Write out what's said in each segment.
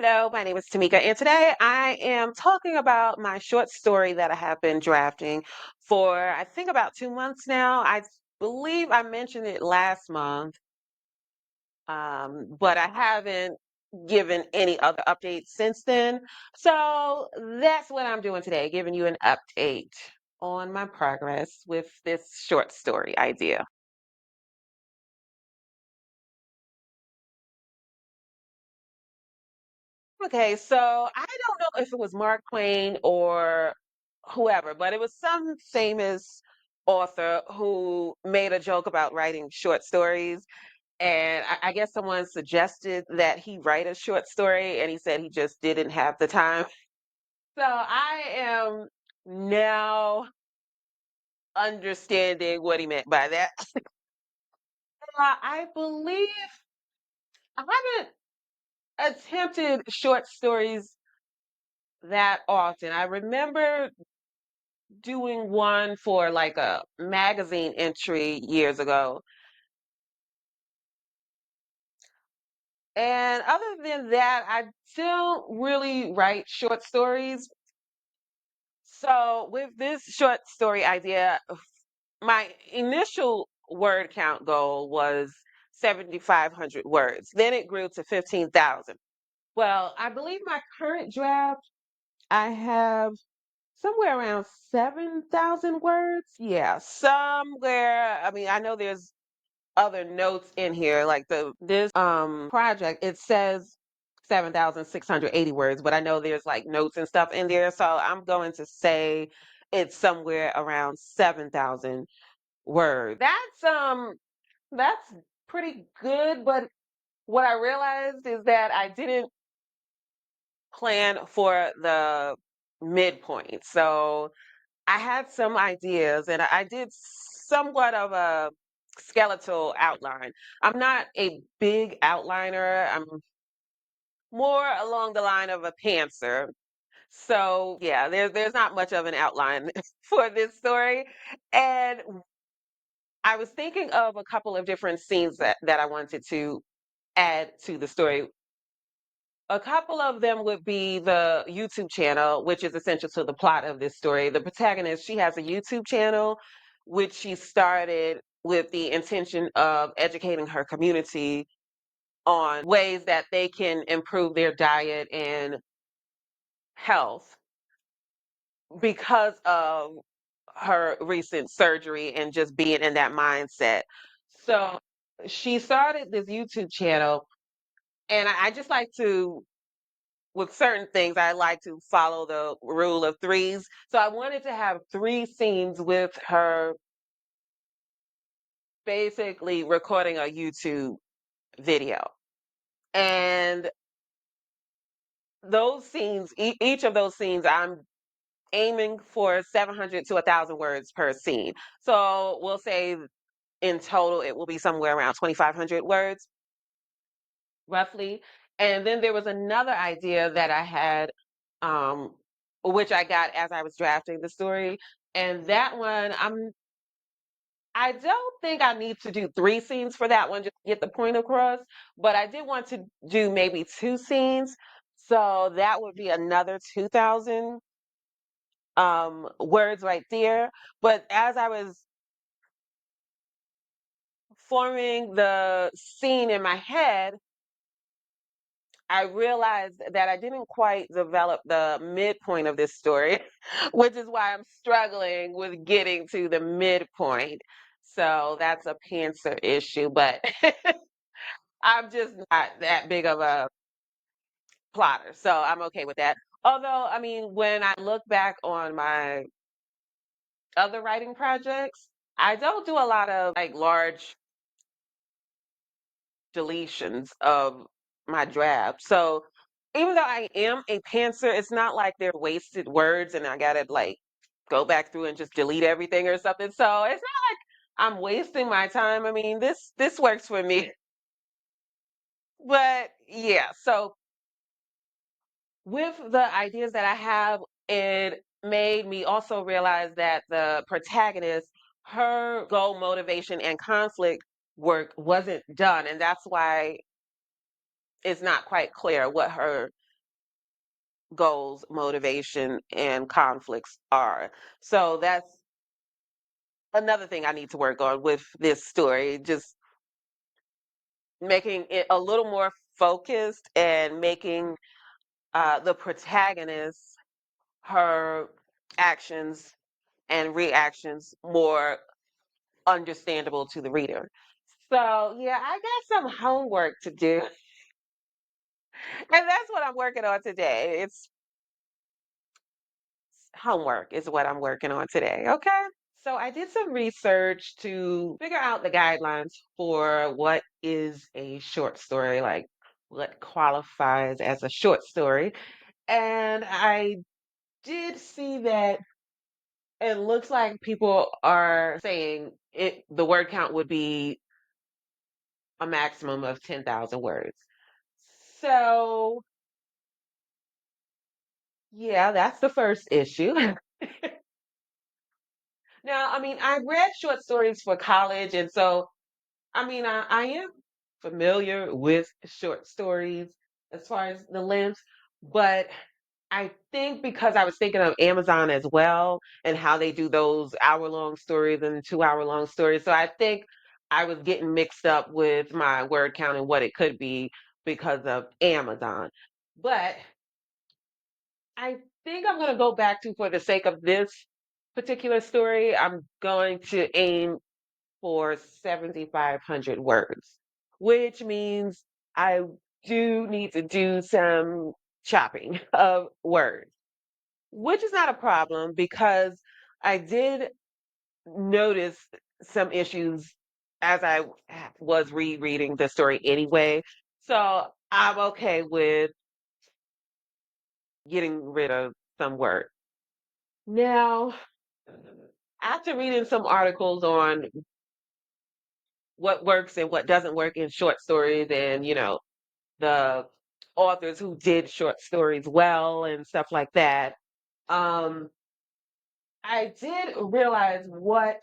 Hello, my name is Tamika, and today I am talking about my short story that I have been drafting for, I think, about 2 months now. I believe I mentioned it last month, but I haven't given any other updates since then. So that's what I'm doing today, giving you an update on my progress with this short story idea. Okay, so I don't know if it was Mark Twain or whoever, but it was some famous author who made a joke about writing short stories. And I guess someone suggested that he write a short story, and he said he just didn't have the time. So I am now understanding what he meant by that. I believe I haven't attempted short stories that often. I remember doing one for like a magazine entry years ago. And other than that, I don't really write short stories. So with this short story idea, my initial word count goal was 7,500 words. Then it grew to 15,000. Well, I believe my current draft, I have somewhere around 7,000 words. Yeah, somewhere. I mean, I know there's other notes in here, like this project, it says 7,680 words, but I know there's like notes and stuff in there, so I'm going to say it's somewhere around 7,000 words. That's pretty good, but what I realized is that I didn't plan for the midpoint. So I had some ideas, and I did somewhat of a skeletal outline. I'm not a big outliner. I'm more along the line of a pantser. So yeah, there's not much of an outline for this story. And I was thinking of a couple of different scenes that I wanted to add to the story. A couple of them would be the YouTube channel, which is essential to the plot of this story. The protagonist, she has a YouTube channel, which she started with the intention of educating her community on ways that they can improve their diet and health because of her recent surgery and just being in that mindset. So she started this YouTube channel, and I just like to, with certain things, I like to follow the rule of threes. So I wanted to have three scenes with her basically recording a YouTube video. And those scenes, each of those scenes, I'm aiming for 700 to 1,000 words per scene. So we'll say in total, it will be somewhere around 2,500 words, roughly. And then there was another idea that I had, um, which I got as I was drafting the story. And that one, I don't think I need to do three scenes for that one, just to get the point across. But I did want to do maybe two scenes. So that would be another 2,000 words right there. But as I was forming the scene in my head, I realized that I didn't quite develop the midpoint of this story, which is why I'm struggling with getting to the midpoint. So that's a pantser issue, but I'm just not that big of a plotter. So I'm okay with that. Although, I mean, when I look back on my other writing projects, I don't do a lot of like large deletions of my draft. So even though I am a pantser, it's not like they're wasted words and I gotta like go back through and just delete everything or something. So it's not like I'm wasting my time. I mean, this works for me. But yeah, so with the ideas that I have, it made me also realize that the protagonist, her goal, motivation, and conflict work wasn't done. And that's why it's not quite clear what her goals, motivation, and conflicts are. So that's another thing I need to work on with this story, just making it a little more focused and making the protagonist, her actions and reactions more understandable to the reader. So, yeah, I got some homework to do. And that's what I'm working on today. It's homework is what I'm working on today. Okay. So I did some research to figure out the guidelines for what is a short story, like what qualifies as a short story. And I did see that it looks like people are saying the word count would be a maximum of 10,000 words. So, yeah, that's the first issue. Now, I mean, I read short stories for college, and so I am familiar with short stories as far as the length, but I think because I was thinking of Amazon as well and how they do those hour-long stories and 2 hour-long stories. So I think I was getting mixed up with my word count and what it could be because of Amazon. But I think I'm going to go back to, for the sake of this particular story, I'm going to aim for 7,500 words, which means I do need to do some chopping of words, which is not a problem because I did notice some issues as I was rereading the story anyway. So I'm okay with getting rid of some words. Now, after reading some articles on what works and what doesn't work in short stories and, the authors who did short stories well and stuff like that, um, I did realize what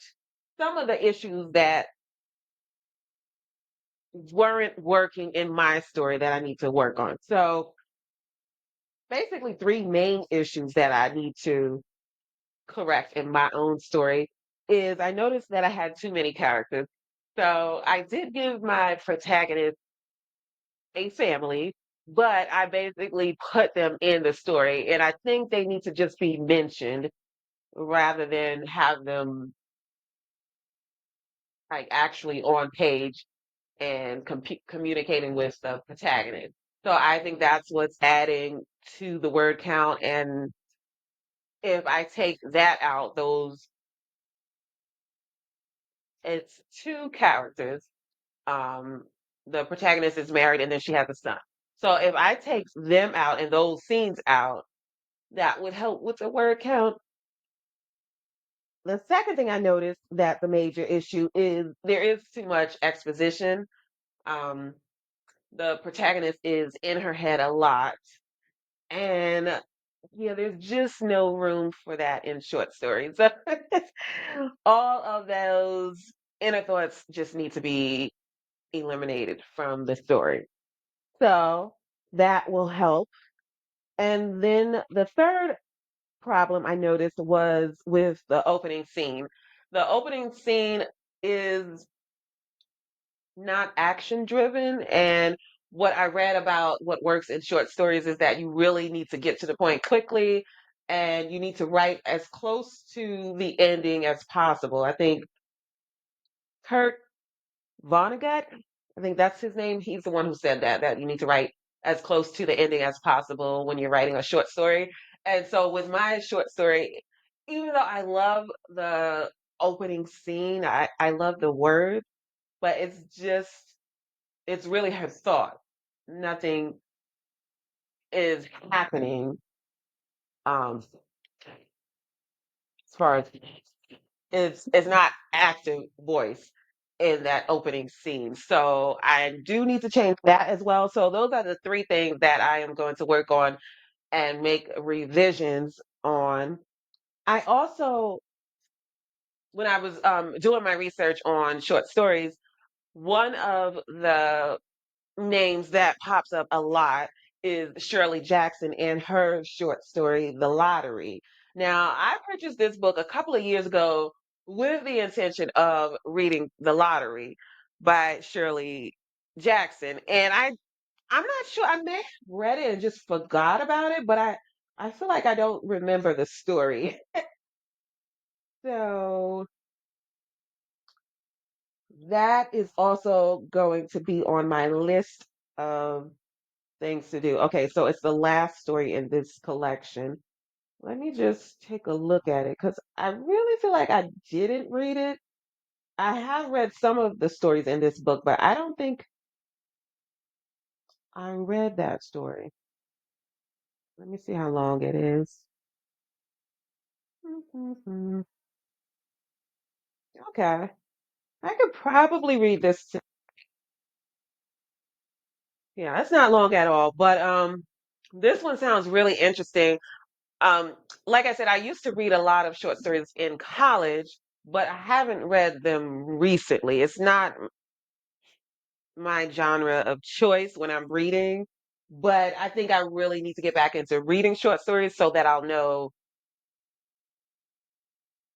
some of the issues that weren't working in my story that I need to work on. So basically, three main issues that I need to correct in my own story is I noticed that I had too many characters. So I did give my protagonist a family, but I basically put them in the story, and I think they need to just be mentioned rather than have them like actually on page and communicating with the protagonist. So I think that's what's adding to the word count. And if I take that out, it's two characters. Um, the protagonist is married and then she has a son. So if I take them out and those scenes out, that would help with the word count. The second thing I noticed that the major issue is there is too much exposition. Um, the protagonist is in her head a lot, and yeah, there's just no room for that in short stories. So all of those inner thoughts just need to be eliminated from the story. So that will help. And then the third problem I noticed was with the opening scene. The opening scene is not action driven. And what I read about what works in short stories is that you really need to get to the point quickly and you need to write as close to the ending as possible. I think Kurt Vonnegut, I think that's his name. He's the one who said that you need to write as close to the ending as possible when you're writing a short story. And so with my short story, even though I love the opening scene, I love the word, but it's really her thought. Nothing is happening as far as it's not active voice in that opening scene. So I do need to change that as well. So those are the three things that I am going to work on and make revisions on. I also, when I was doing my research on short stories, one of the names that pops up a lot is Shirley Jackson and her short story, The Lottery. Now, I purchased this book a couple of years ago with the intention of reading The Lottery by Shirley Jackson. And I'm not sure, I may have read it and just forgot about it, but I feel like I don't remember the story. So that is also going to be on my list of things to do. Okay, so it's the last story in this collection. Let me just take a look at it because I really feel like I didn't read it. I have read some of the stories in this book, but I don't think I read that story. Let me see how long it is. Mhm. Okay, I could probably read this. Yeah, it's not long at all, but this one sounds really interesting. Um, like I said, I used to read a lot of short stories in college, but I haven't read them recently. It's not my genre of choice when I'm reading, but I think I really need to get back into reading short stories so that I'll know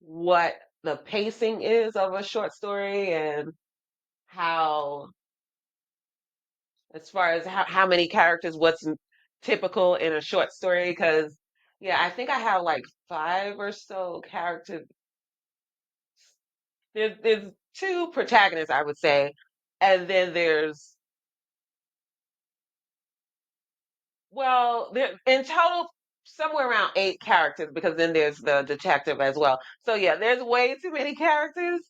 what the pacing is of a short story and how, as far as how many characters, what's typical in a short story. Because, yeah, I think I have like five or so characters. There's two protagonists, I would say, and then there's, well, there in total somewhere around eight characters because then there's the detective as well. So yeah, there's way too many characters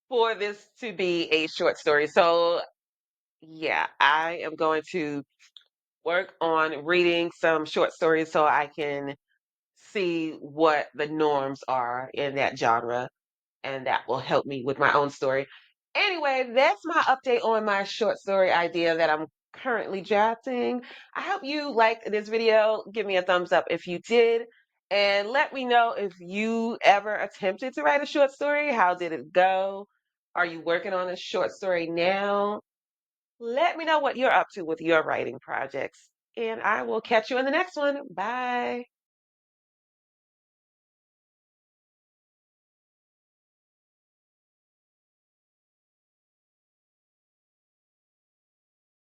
for this to be a short story. So yeah, I am going to work on reading some short stories so I can see what the norms are in that genre, and that will help me with my own story. Anyway, that's my update on my short story idea that I'm currently drafting. I hope you liked this video. Give me a thumbs up if you did. And let me know if you ever attempted to write a short story. How did it go? Are you working on a short story now? Let me know what you're up to with your writing projects. And I will catch you in the next one. Bye.